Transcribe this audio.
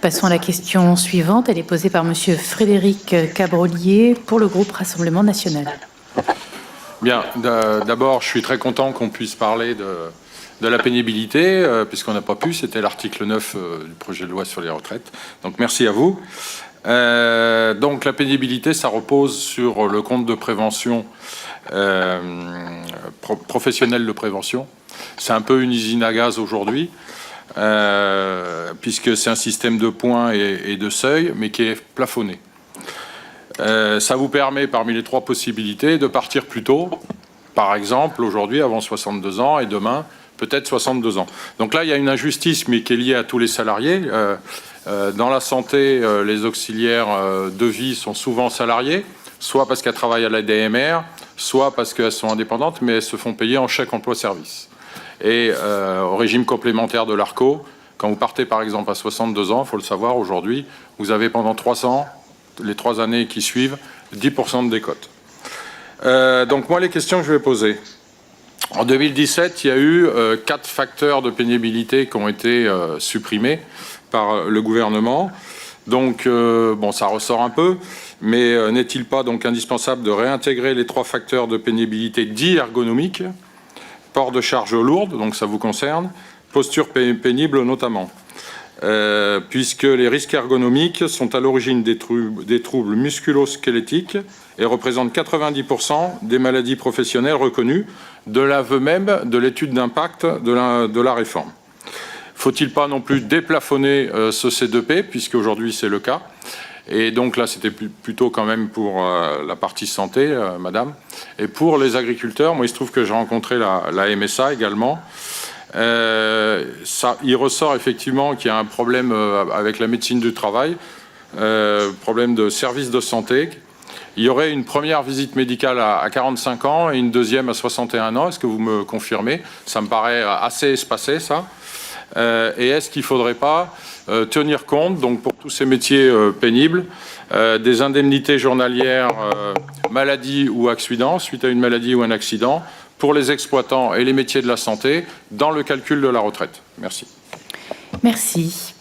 Passons à la question suivante. Elle est posée par Monsieur Frédéric Cabrolier pour le groupe Rassemblement National. Bien, d'abord, je suis très content qu'on puisse parler de la pénibilité, puisqu'on n'a pas pu, c'était l'article 9 du projet de loi sur les retraites. Donc merci à vous. Donc la pénibilité, ça repose sur le compte de prévention, professionnel de prévention. C'est un peu une usine à gaz aujourd'hui, puisque c'est un système de points et de seuil, mais qui est plafonné. Ça vous permet, parmi les 3 possibilités, de partir plus tôt, par exemple, aujourd'hui, avant 62 ans, et demain, peut-être 62 ans. Donc là, il y a une injustice, mais qui est liée à tous les salariés. Dans la santé, les auxiliaires de vie sont souvent salariés, soit parce qu'elles travaillent à la DMR, soit parce qu'elles sont indépendantes, mais elles se font payer en chèque emploi-service. Et au régime complémentaire de l'ARCO, quand vous partez, par exemple, à 62 ans, il faut le savoir, aujourd'hui, vous avez pendant 3 ans, les 3 années qui suivent, 10% de décote. Donc moi, les questions que je vais poser. En 2017, il y a eu 4 facteurs de pénibilité qui ont été supprimés par le gouvernement. Donc, bon, ça ressort un peu, mais n'est-il pas donc indispensable de réintégrer les 3 facteurs de pénibilité dits ergonomiques, port de charges lourdes, donc ça vous concerne, posture pénible notamment, puisque les risques ergonomiques sont à l'origine des troubles musculo-squelettiques et représentent 90% des maladies professionnelles reconnues, de l'aveu même de l'étude d'impact de la réforme. Faut-il pas non plus déplafonner ce C2P, puisque aujourd'hui c'est le cas. Et donc là, c'était plutôt quand même pour la partie santé, madame. Et pour les agriculteurs, moi, il se trouve que j'ai rencontré la MSA également. Il ressort effectivement qu'il y a un problème avec la médecine du travail, problème de service de santé. Il y aurait une première visite médicale à 45 ans et une deuxième à 61 ans. Est-ce que vous me confirmez? Ça me paraît assez espacé, ça. Et est-ce qu'il ne faudrait pas tenir compte, donc pour tous ces métiers pénibles, des indemnités journalières maladie ou accident, suite à une maladie ou un accident, pour les exploitants et les métiers de la santé, dans le calcul de la retraite? Merci. Merci.